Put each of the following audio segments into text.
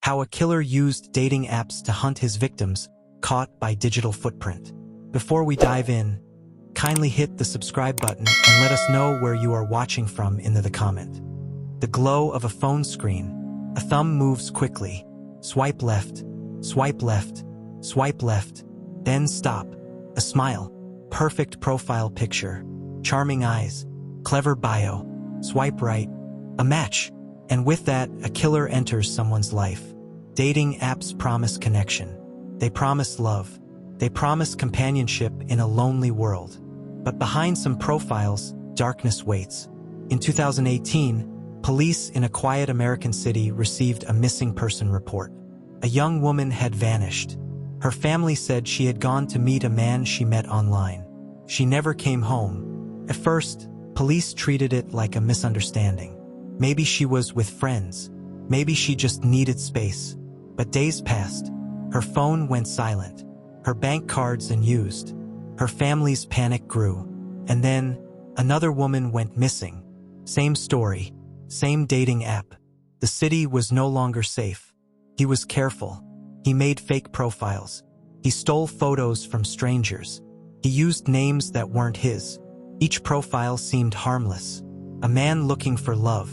How a killer used dating apps to hunt his victims, caught by digital footprint. Before we dive in, kindly hit the subscribe button and let us know where you are watching from in the comment. The glow of a phone screen. A thumb moves quickly. Swipe left, swipe left, swipe left, then stop. A smile. Perfect profile picture. Charming eyes. Clever bio. Swipe right. A match. And with that, a killer enters someone's life. Dating apps promise connection. They promise love. They promise companionship in a lonely world. But behind some profiles, darkness waits. In 2018, police in a quiet American city received a missing person report. A young woman had vanished. Her family said she had gone to meet a man she met online. She never came home. At first, police treated it like a misunderstanding. Maybe she was with friends. Maybe she just needed space. But days passed. Her phone went silent. Her bank cards unused. Her family's panic grew. And then, another woman went missing. Same story. Same dating app. The city was no longer safe. He was careful. He made fake profiles. He stole photos from strangers. He used names that weren't his. Each profile seemed harmless. A man looking for love.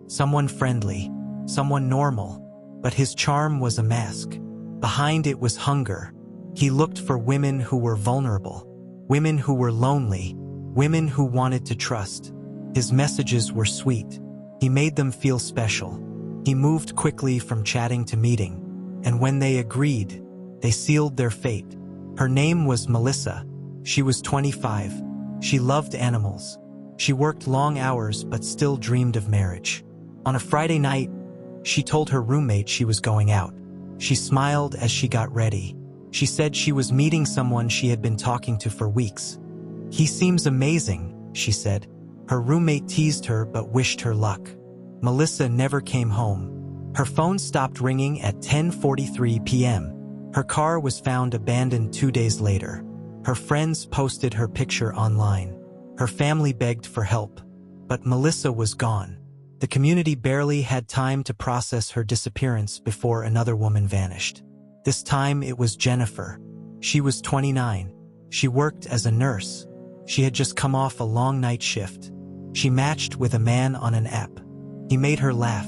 Someone friendly. Someone normal. But his charm was a mask. Behind it was hunger. He looked for women who were vulnerable. Women who were lonely. Women who wanted to trust. His messages were sweet. He made them feel special. He moved quickly from chatting to meeting. And when they agreed, they sealed their fate. Her name was Melissa. She was 25. She loved animals. She worked long hours but still dreamed of marriage. On a Friday night, she told her roommate she was going out. She smiled as she got ready. She said she was meeting someone she had been talking to for weeks. He seems amazing, she said. Her roommate teased her but wished her luck. Melissa never came home. Her phone stopped ringing at 10:43 p.m. Her car was found abandoned 2 days later. Her friends posted her picture online. Her family begged for help. But Melissa was gone. The community barely had time to process her disappearance before another woman vanished. This time it was Jennifer. She was 29. She worked as a nurse. She had just come off a long night shift. She matched with a man on an app. He made her laugh.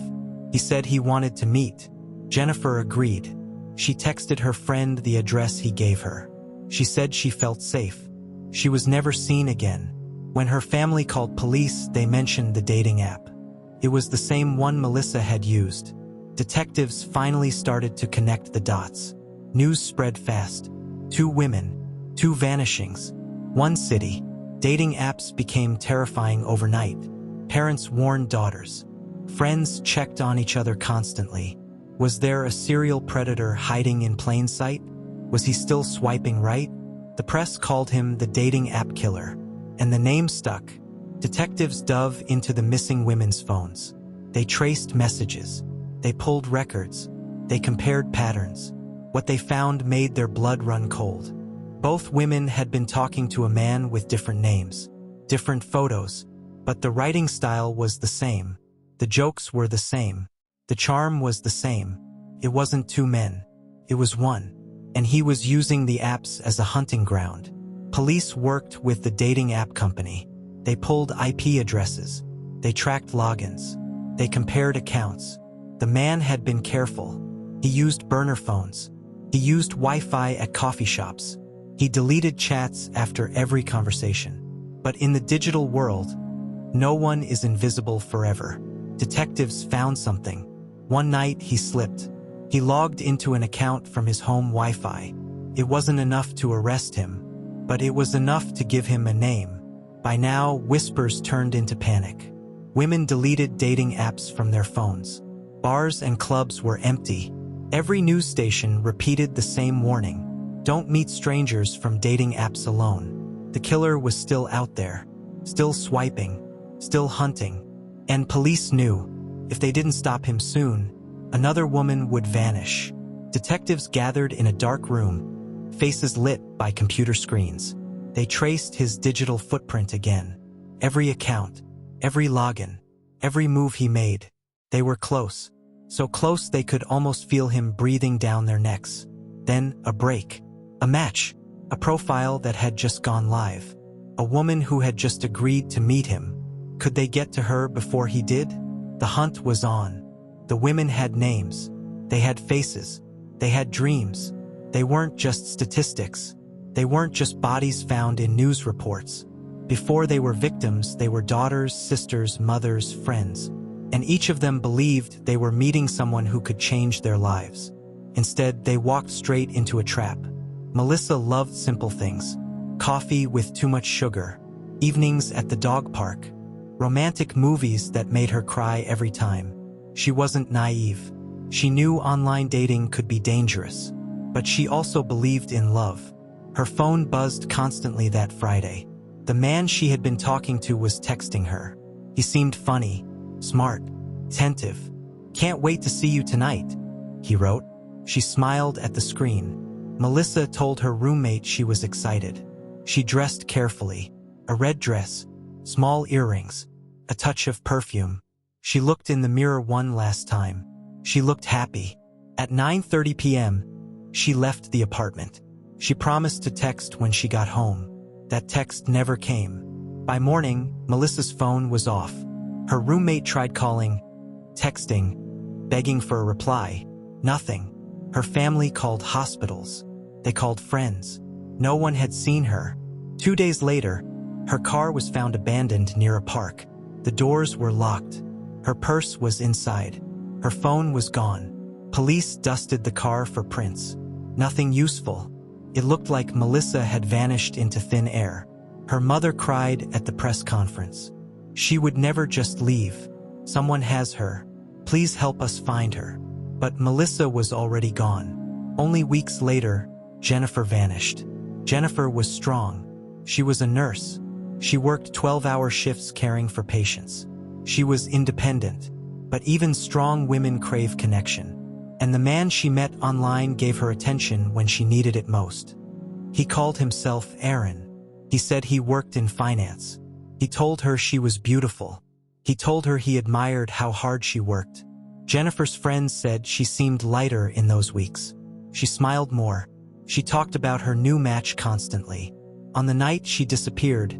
He said he wanted to meet. Jennifer agreed. She texted her friend the address he gave her. She said she felt safe. She was never seen again. When her family called police, they mentioned the dating app. It was the same one Melissa had used. Detectives finally started to connect the dots. News spread fast. 2 women, 2 vanishings, 1 city. Dating apps became terrifying overnight. Parents warned daughters. Friends checked on each other constantly. Was there a serial predator hiding in plain sight? Was he still swiping right? The press called him the dating app killer. And the name stuck. Detectives dove into the missing women's phones. They traced messages. They pulled records. They compared patterns. What they found made their blood run cold. Both women had been talking to a man with different names, different photos, but the writing style was the same. The jokes were the same. The charm was the same. It wasn't 2 men. It was 1. And he was using the apps as a hunting ground. Police worked with the dating app company. They pulled IP addresses. They tracked logins. They compared accounts. The man had been careful. He used burner phones. He used Wi-Fi at coffee shops. He deleted chats after every conversation. But in the digital world, no one is invisible forever. Detectives found something. One night he slipped. He logged into an account from his home Wi-Fi. It wasn't enough to arrest him, but it was enough to give him a name. By now, whispers turned into panic. Women deleted dating apps from their phones. Bars and clubs were empty. Every news station repeated the same warning. Don't meet strangers from dating apps alone. The killer was still out there, still swiping, still hunting. And police knew, if they didn't stop him soon, another woman would vanish. Detectives gathered in a dark room, faces lit by computer screens. They traced his digital footprint again. Every account, every login, every move he made. They were close. so close they could almost feel him breathing down their necks. Then, a break. A match. A profile that had just gone live. A woman who had just agreed to meet him. Could they get to her before he did? The hunt was on. The women had names. They had faces. They had dreams. They weren't just statistics. They weren't just bodies found in news reports. Before they were victims, they were daughters, sisters, mothers, friends. And each of them believed they were meeting someone who could change their lives. Instead, they walked straight into a trap. Melissa loved simple things. Coffee with too much sugar. Evenings at the dog park. Romantic movies that made her cry every time. She wasn't naive. She knew online dating could be dangerous. But she also believed in love. Her phone buzzed constantly that Friday. The man she had been talking to was texting her. He seemed funny, smart, attentive. "Can't wait to see you tonight," he wrote. She smiled at the screen. Melissa told her roommate she was excited. She dressed carefully. A red dress, small earrings, a touch of perfume. She looked in the mirror one last time. She looked happy. At 9:30 p.m., she left the apartment. She promised to text when she got home. That text never came. By morning, Melissa's phone was off. Her roommate tried calling, texting, begging for a reply. Nothing. Her family called hospitals. They called friends. No one had seen her. 2 days later, her car was found abandoned near a park. The doors were locked. Her purse was inside. Her phone was gone. Police dusted the car for prints. Nothing useful. It looked like Melissa had vanished into thin air. Her mother cried at the press conference. She would never just leave. "Someone has her. Please help us find her." But Melissa was already gone. Only weeks later, Jennifer vanished. Jennifer was strong. She was a nurse. She worked 12-hour shifts caring for patients. She was independent. But even strong women crave connection. And the man she met online gave her attention when she needed it most. He called himself Aaron. He said he worked in finance. He told her she was beautiful. He told her he admired how hard she worked. Jennifer's friends said she seemed lighter in those weeks. She smiled more. She talked about her new match constantly. On the night she disappeared,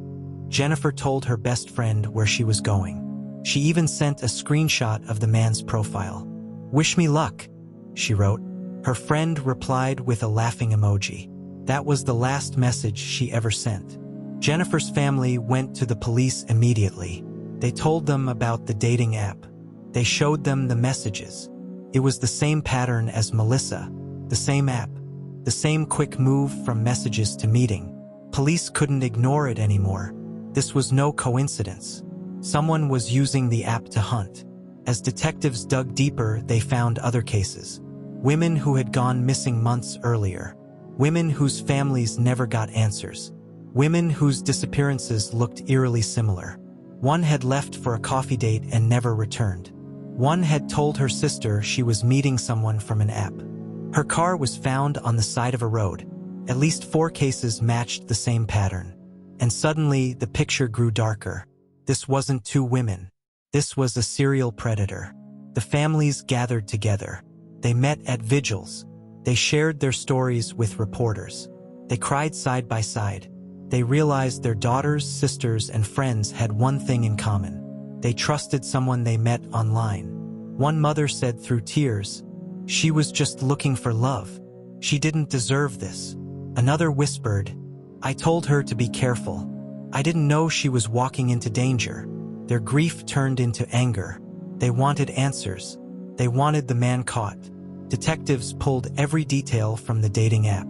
Jennifer told her best friend where she was going. She even sent a screenshot of the man's profile. "Wish me luck," she wrote. Her friend replied with a laughing emoji. That was the last message she ever sent. Jennifer's family went to the police immediately. They told them about the dating app. They showed them the messages. It was the same pattern as Melissa, the same app, the same quick move from messages to meeting. Police couldn't ignore it anymore. This was no coincidence. Someone was using the app to hunt. As detectives dug deeper, they found other cases. Women who had gone missing months earlier. Women whose families never got answers. Women whose disappearances looked eerily similar. One had left for a coffee date and never returned. One had told her sister she was meeting someone from an app. Her car was found on the side of a road. At least 4 cases matched the same pattern. And suddenly, the picture grew darker. This wasn't 2 women. This was a serial predator. The families gathered together. They met at vigils. They shared their stories with reporters. They cried side by side. They realized their daughters, sisters, and friends had one thing in common. They trusted someone they met online. One mother said through tears, "She was just looking for love. She didn't deserve this." Another whispered, "I told her to be careful. I didn't know she was walking into danger." Their grief turned into anger. They wanted answers. They wanted the man caught. Detectives pulled every detail from the dating app.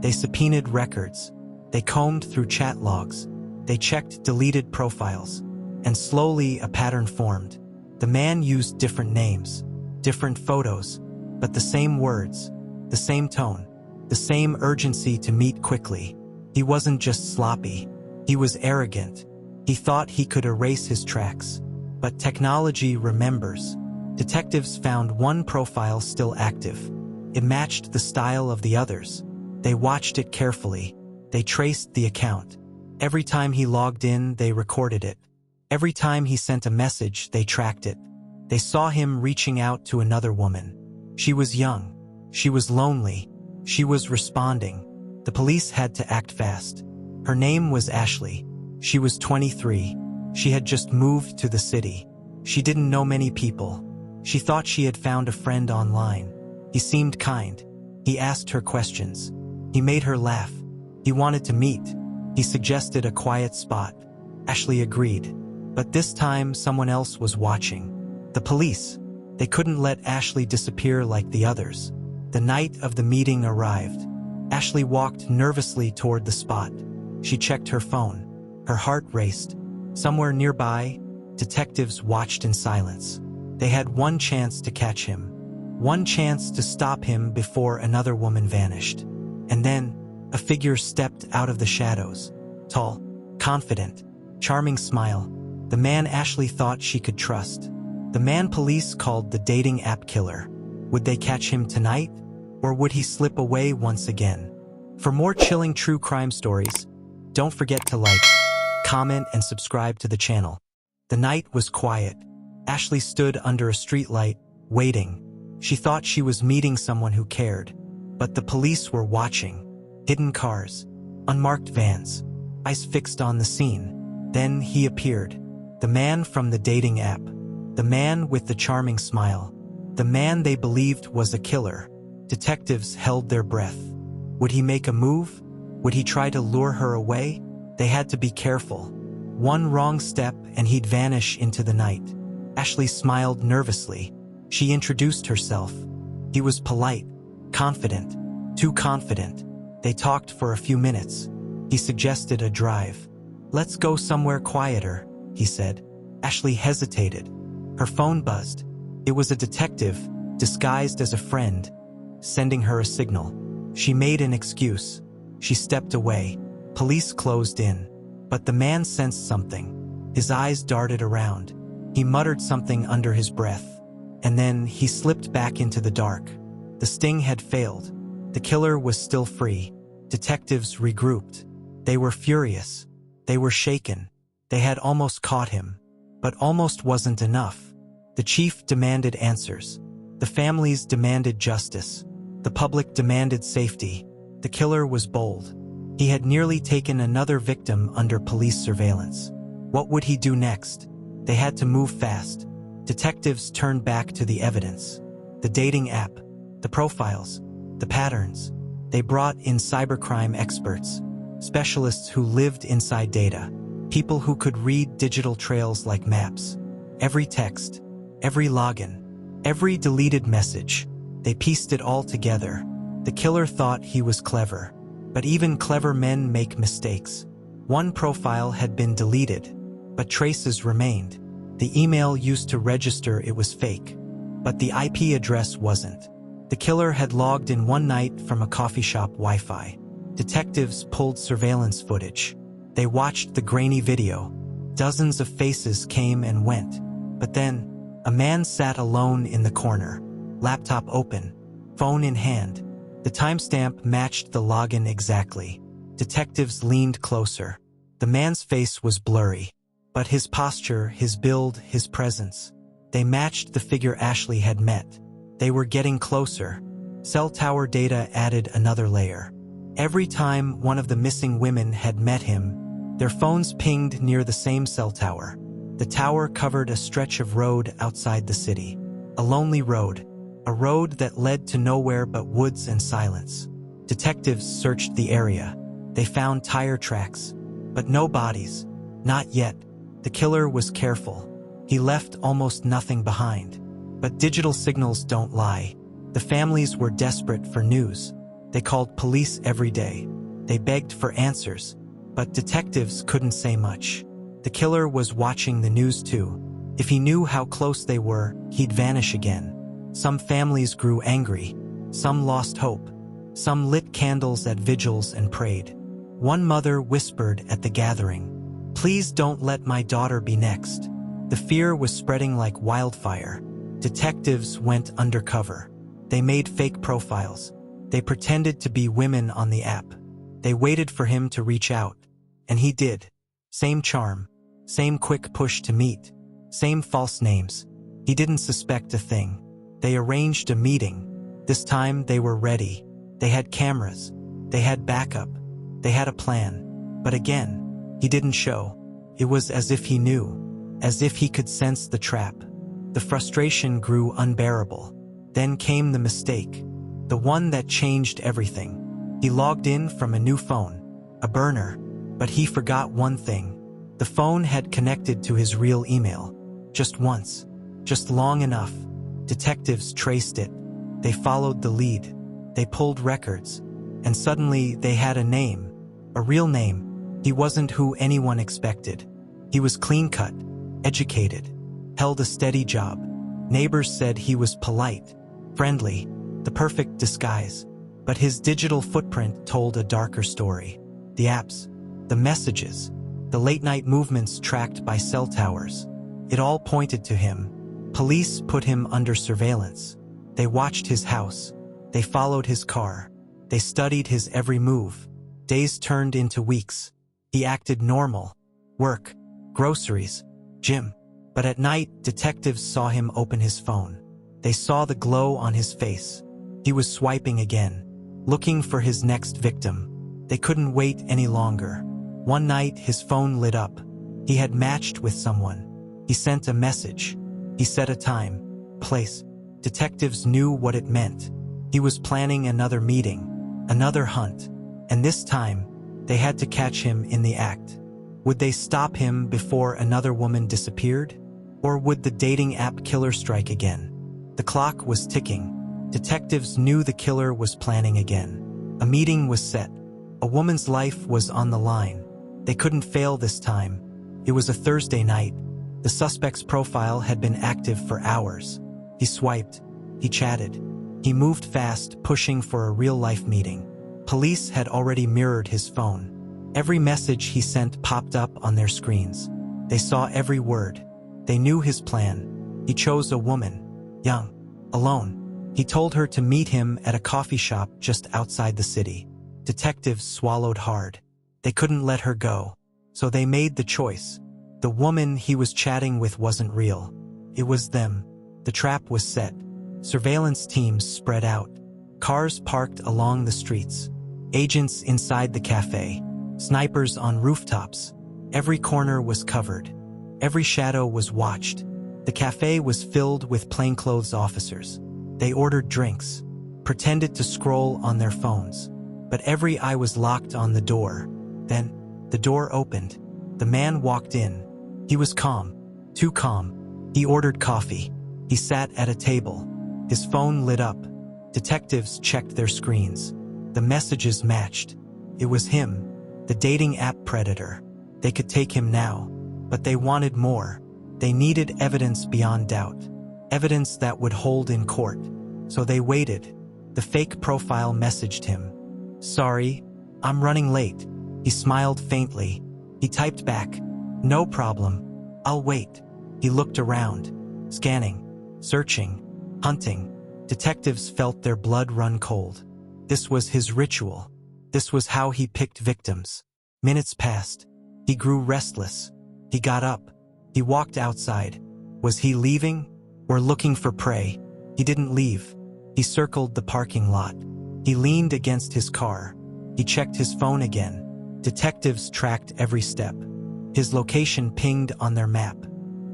They subpoenaed records. They combed through chat logs. They checked deleted profiles. And slowly a pattern formed. The man used different names, different photos, but the same words, the same tone, the same urgency to meet quickly. He wasn't just sloppy. He was arrogant. He thought he could erase his tracks. But technology remembers. Detectives found one profile still active. It matched the style of the others. They watched it carefully. They traced the account. Every time he logged in, they recorded it. Every time he sent a message, they tracked it. They saw him reaching out to another woman. She was young. She was lonely. She was responding. The police had to act fast. Her name was Ashley. She was 23. She had just moved to the city. She didn't know many people. She thought she had found a friend online. He seemed kind. He asked her questions. He made her laugh. He wanted to meet. He suggested a quiet spot. Ashley agreed. But this time someone else was watching. The police. They couldn't let Ashley disappear like the others. The night of the meeting arrived. Ashley walked nervously toward the spot. She checked her phone. Her heart raced. Somewhere nearby, detectives watched in silence. They had one chance to catch him. One chance to stop him before another woman vanished. And then, a figure stepped out of the shadows. Tall, confident, charming smile. The man Ashley thought she could trust. The man police called the dating app killer. Would they catch him tonight? Or would he slip away once again? For more chilling true crime stories, don't forget to like, comment, and subscribe to the channel. The night was quiet. Ashley stood under a streetlight, waiting. She thought she was meeting someone who cared. But the police were watching. Hidden cars, unmarked vans, eyes fixed on the scene. Then he appeared. The man from the dating app. The man with the charming smile. The man they believed was a killer. Detectives held their breath. Would he make a move? Would he try to lure her away? They had to be careful. One wrong step and he'd vanish into the night. Ashley smiled nervously. She introduced herself. He was polite, confident, too confident. They talked for a few minutes. He suggested a drive. "Let's go somewhere quieter," he said. Ashley hesitated. Her phone buzzed. It was a detective, disguised as a friend, sending her a signal. She made an excuse. She stepped away. Police closed in. But the man sensed something. His eyes darted around. He muttered something under his breath. And then he slipped back into the dark. The sting had failed. The killer was still free. Detectives regrouped. They were furious. They were shaken. They had almost caught him. But almost wasn't enough. The chief demanded answers. The families demanded justice. The public demanded safety. The killer was bold. He had nearly taken another victim under police surveillance. What would he do next? They had to move fast. Detectives turned back to the evidence. The dating app, the profiles, the patterns. They brought in cybercrime experts, specialists who lived inside data, people who could read digital trails like maps. Every text, every login, every deleted message. They pieced it all together. The killer thought he was clever. But even clever men make mistakes. One profile had been deleted, but traces remained. The email used to register it was fake, but the IP address wasn't. The killer had logged in one night from a coffee shop Wi-Fi. Detectives pulled surveillance footage. They watched the grainy video. Dozens of faces came and went. But then, a man sat alone in the corner, laptop open, phone in hand. The timestamp matched the login exactly. Detectives leaned closer. The man's face was blurry, but his posture, his build, his presence, they matched the figure Ashley had met. They were getting closer. Cell tower data added another layer. Every time one of the missing women had met him, their phones pinged near the same cell tower. The tower covered a stretch of road outside the city. A lonely road. A road that led to nowhere but woods and silence. Detectives searched the area. They found tire tracks, but no bodies. Not yet. The killer was careful. He left almost nothing behind. But digital signals don't lie. The families were desperate for news. They called police every day. They begged for answers. But detectives couldn't say much. The killer was watching the news too. If he knew how close they were, he'd vanish again. Some families grew angry. Some lost hope. Some lit candles at vigils and prayed. One mother whispered at the gathering, "Please don't let my daughter be next." The fear was spreading like wildfire. Detectives went undercover. They made fake profiles. They pretended to be women on the app. They waited for him to reach out. And he did. Same charm. Same quick push to meet. Same false names. He didn't suspect a thing. They arranged a meeting. This time they were ready. They had cameras. They had backup. They had a plan. But again, he didn't show. It was as if he knew, as if he could sense the trap. The frustration grew unbearable. Then came the mistake, the one that changed everything. He logged in from a new phone, a burner, but he forgot one thing. The phone had connected to his real email. Just once, just long enough. Detectives traced it. They followed the lead. They pulled records. And suddenly they had a name, a real name. He wasn't who anyone expected. He was clean-cut, educated, held a steady job. Neighbors said he was polite, friendly, the perfect disguise. But his digital footprint told a darker story. The apps, the messages, the late-night movements tracked by cell towers. It all pointed to him. Police put him under surveillance. They watched his house. They followed his car. They studied his every move. Days turned into weeks. He acted normal. Work, groceries, gym. But at night, detectives saw him open his phone. They saw the glow on his face. He was swiping again, looking for his next victim. They couldn't wait any longer. One night, his phone lit up. He had matched with someone. He sent a message. He set a time, place. Detectives knew what it meant. He was planning another meeting, another hunt. And this time, they had to catch him in the act. Would they stop him before another woman disappeared? Or would the dating app killer strike again? The clock was ticking. Detectives knew the killer was planning again. A meeting was set. A woman's life was on the line. They couldn't fail this time. It was a Thursday night. The suspect's profile had been active for hours. He swiped. He chatted. He moved fast, pushing for a real-life meeting. Police had already mirrored his phone. Every message he sent popped up on their screens. They saw every word. They knew his plan. He chose a woman, young, alone. He told her to meet him at a coffee shop just outside the city. Detectives swallowed hard. They couldn't let her go. So they made the choice. The woman he was chatting with wasn't real. It was them. The trap was set. Surveillance teams spread out. Cars parked along the streets. Agents inside the cafe. Snipers on rooftops. Every corner was covered. Every shadow was watched. The cafe was filled with plainclothes officers. They ordered drinks, pretended to scroll on their phones. But every eye was locked on the door. Then, the door opened. The man walked in. He was calm, too calm. He ordered coffee. He sat at a table. His phone lit up. Detectives checked their screens. The messages matched. It was him, the dating app predator. They could take him now, but they wanted more. They needed evidence beyond doubt, evidence that would hold in court. So they waited. The fake profile messaged him. "Sorry, I'm running late." He smiled faintly. He typed back, "No problem. I'll wait." He looked around, scanning, searching, hunting. Detectives felt their blood run cold. This was his ritual. This was how he picked victims. Minutes passed. He grew restless. He got up. He walked outside. Was he leaving or looking for prey? He didn't leave. He circled the parking lot. He leaned against his car. He checked his phone again. Detectives tracked every step. His location pinged on their map.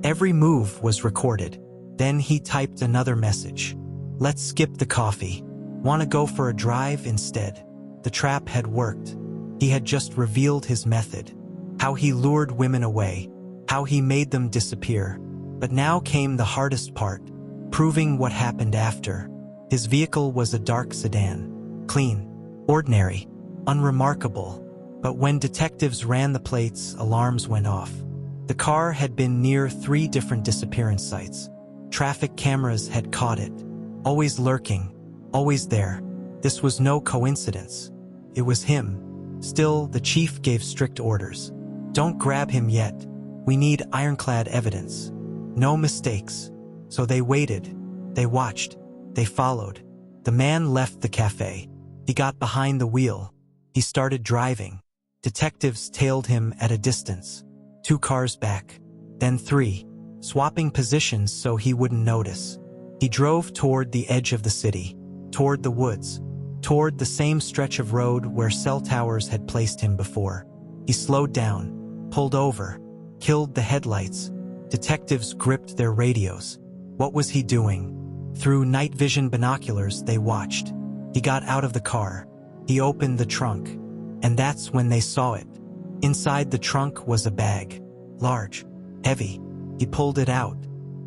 Every move was recorded. Then he typed another message. "Let's skip the coffee. Want to go for a drive instead?" The trap had worked. He had just revealed his method. How he lured women away. How he made them disappear. But now came the hardest part, proving what happened after. His vehicle was a dark sedan. Clean, ordinary, unremarkable. But when detectives ran the plates, alarms went off. The car had been near 3 different disappearance sites. Traffic cameras had caught it. Always lurking, always there. This was no coincidence. It was him. Still, the chief gave strict orders. "Don't grab him yet. We need ironclad evidence. No mistakes." So they waited. They watched. They followed. The man left the cafe. He got behind the wheel. He started driving. Detectives tailed him at a distance. 2 cars back. Then 3. swapping positions so he wouldn't notice. He drove toward the edge of the city, toward the woods, toward the same stretch of road where cell towers had placed him before. He slowed down, pulled over, killed the headlights. Detectives gripped their radios. What was he doing? Through night vision binoculars, they watched. He got out of the car. He opened the trunk. And that's when they saw it. Inside the trunk was a bag. Large. Heavy. He pulled it out,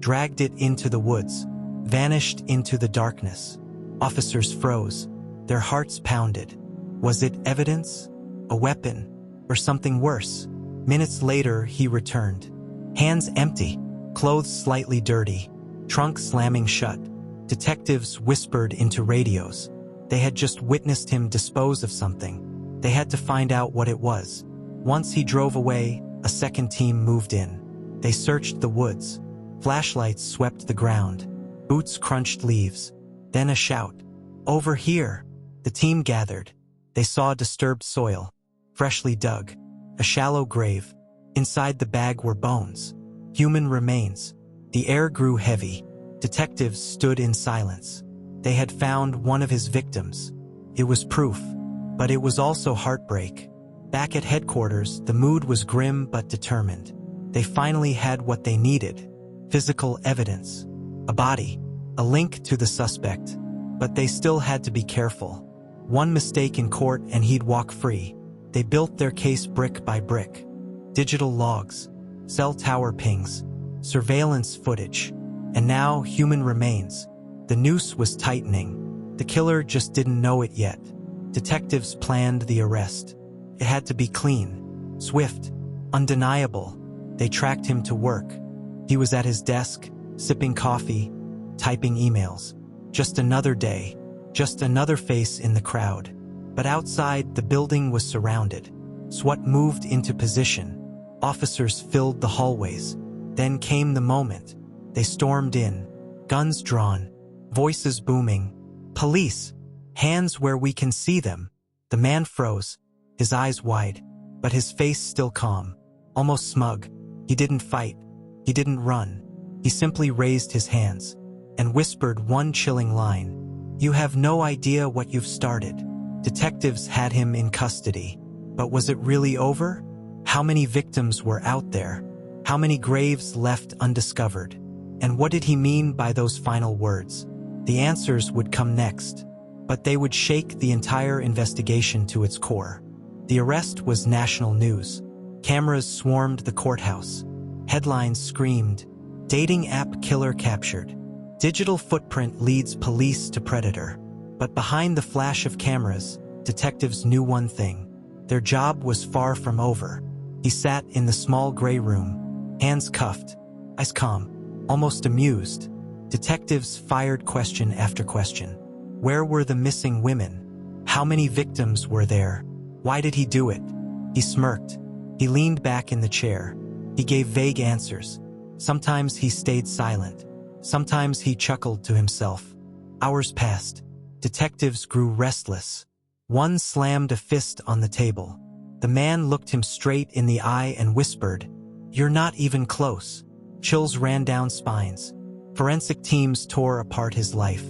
dragged it into the woods, vanished into the darkness. Officers froze. Their hearts pounded. Was it evidence? A weapon? Or something worse? Minutes later, he returned. Hands empty, clothes slightly dirty, trunk slamming shut. Detectives whispered into radios. They had just witnessed him dispose of something. They had to find out what it was. Once he drove away, a second team moved in. They searched the woods. Flashlights swept the ground. Boots crunched leaves. Then a shout. Over here! The team gathered. They saw disturbed soil, freshly dug, a shallow grave. Inside the bag were bones, human remains. The air grew heavy. Detectives stood in silence. They had found one of his victims. It was proof, but it was also heartbreak. Back at headquarters, the mood was grim but determined. They finally had what they needed: physical evidence, a body, a link to the suspect. But they still had to be careful. One mistake in court and he'd walk free. They built their case brick by brick. Digital logs, cell tower pings, surveillance footage, and now human remains. The noose was tightening. The killer just didn't know it yet. Detectives planned the arrest. It had to be clean, swift, undeniable. They tracked him to work. He was at his desk, sipping coffee, typing emails. Just another day, just another face in the crowd. But outside, the building was surrounded. SWAT moved into position. Officers filled the hallways. Then came the moment. They stormed in, guns drawn, voices booming. Police! Hands where we can see them. The man froze, his eyes wide, but his face still calm, almost smug. He didn't fight. He didn't run. He simply raised his hands and whispered one chilling line. You have no idea what you've started. Detectives had him in custody. But was it really over? How many victims were out there? How many graves left undiscovered? And what did he mean by those final words? The answers would come next, but they would shake the entire investigation to its core. The arrest was national news. Cameras swarmed the courthouse. Headlines screamed, "Dating app killer captured." Digital footprint leads police to predator. But behind the flash of cameras, detectives knew one thing. Their job was far from over. He sat in the small gray room, hands cuffed, eyes calm, almost amused. Detectives fired question after question. Where were the missing women? How many victims were there? Why did he do it? He smirked. He leaned back in the chair. He gave vague answers. Sometimes he stayed silent. Sometimes he chuckled to himself. Hours passed. Detectives grew restless. One slammed a fist on the table. The man looked him straight in the eye and whispered, "You're not even close." Chills ran down spines. Forensic teams tore apart his life.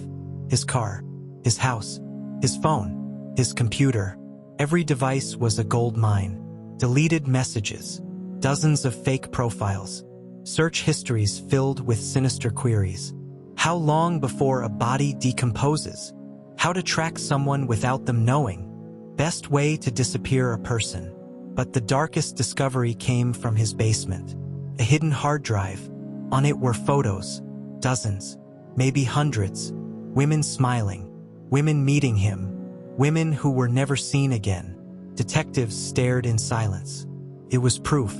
His car, his house, his phone, his computer. Every device was a gold mine. Deleted messages, dozens of fake profiles, search histories filled with sinister queries. How long before a body decomposes? How to track someone without them knowing? Best way to disappear a person. But the darkest discovery came from his basement. A hidden hard drive. On it were photos. Dozens, maybe hundreds. Women smiling. Women meeting him. Women who were never seen again. Detectives stared in silence. It was proof,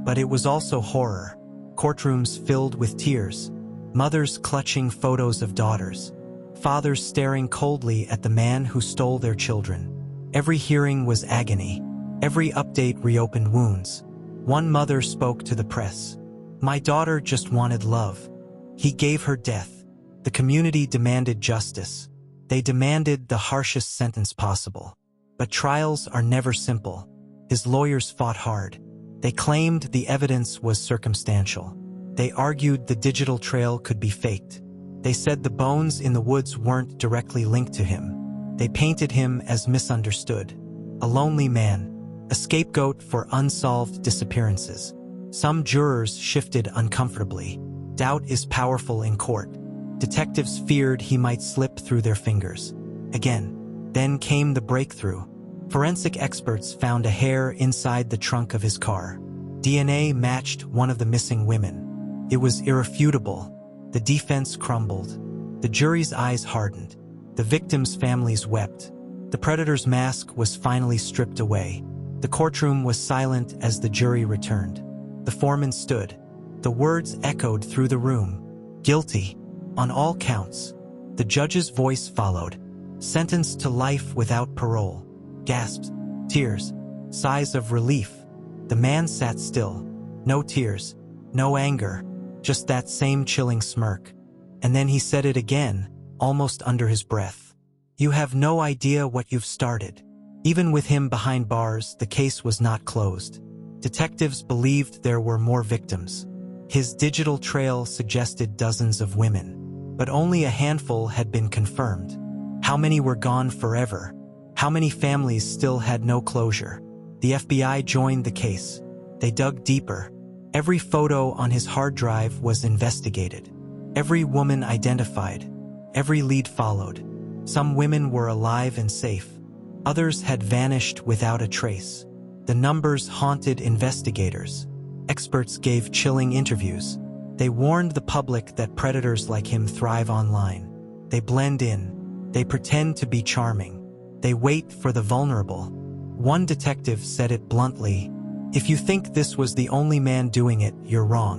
but it was also horror. Courtrooms filled with tears. Mothers clutching photos of daughters. Fathers staring coldly at the man who stole their children. Every hearing was agony. Every update reopened wounds. One mother spoke to the press. "My daughter just wanted love. He gave her death." The community demanded justice. They demanded the harshest sentence possible. But trials are never simple. His lawyers fought hard. They claimed the evidence was circumstantial. They argued the digital trail could be faked. They said the bones in the woods weren't directly linked to him. They painted him as misunderstood, a lonely man, a scapegoat for unsolved disappearances. Some jurors shifted uncomfortably. Doubt is powerful in court. Detectives feared he might slip through their fingers. Again, then came the breakthrough. Forensic experts found a hair inside the trunk of his car. DNA matched one of the missing women. It was irrefutable. The defense crumbled. The jury's eyes hardened. The victims' families wept. The predator's mask was finally stripped away. The courtroom was silent as the jury returned. The foreman stood. The words echoed through the room. Guilty. On all counts. The judge's voice followed. Sentenced to life without parole. Gasps. Tears. Sighs of relief. The man sat still. No tears. No anger. Just that same chilling smirk. And then he said it again, almost under his breath. You have no idea what you've started. Even with him behind bars, the case was not closed. Detectives believed there were more victims. His digital trail suggested dozens of women, but only a handful had been confirmed. How many were gone forever? How many families still had no closure? The FBI joined the case. They dug deeper. Every photo on his hard drive was investigated. Every woman identified. Every lead followed. Some women were alive and safe. Others had vanished without a trace. The numbers haunted investigators. Experts gave chilling interviews. They warned the public that predators like him thrive online. They blend in. They pretend to be charming. They wait for the vulnerable. One detective said it bluntly, "If you think this was the only man doing it, you're wrong.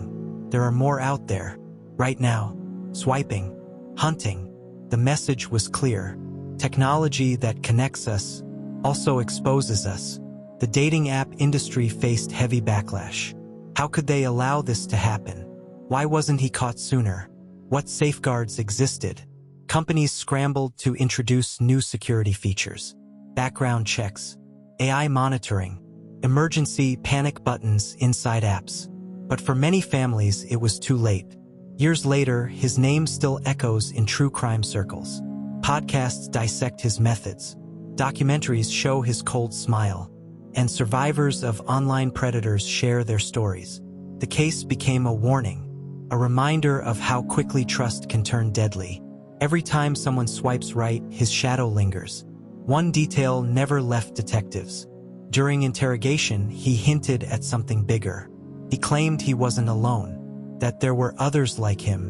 There are more out there. Right now. Swiping. Hunting." The message was clear. Technology that connects us also exposes us. The dating app industry faced heavy backlash. How could they allow this to happen? Why wasn't he caught sooner? What safeguards existed? Companies scrambled to introduce new security features. Background checks, AI monitoring, emergency panic buttons inside apps. But for many families, it was too late. Years later, his name still echoes in true crime circles. Podcasts dissect his methods. Documentaries show his cold smile. And survivors of online predators share their stories. The case became a warning, a reminder of how quickly trust can turn deadly. Every time someone swipes right, his shadow lingers. One detail never left detectives. During interrogation, he hinted at something bigger. He claimed he wasn't alone, that there were others like him,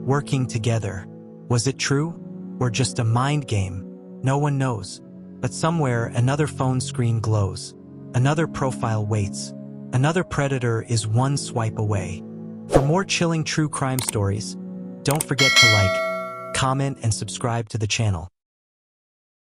working together. Was it true? Or just a mind game? No one knows. But somewhere, another phone screen glows. Another profile waits. Another predator is one swipe away. For more chilling true crime stories, don't forget to like, comment, and subscribe to the channel.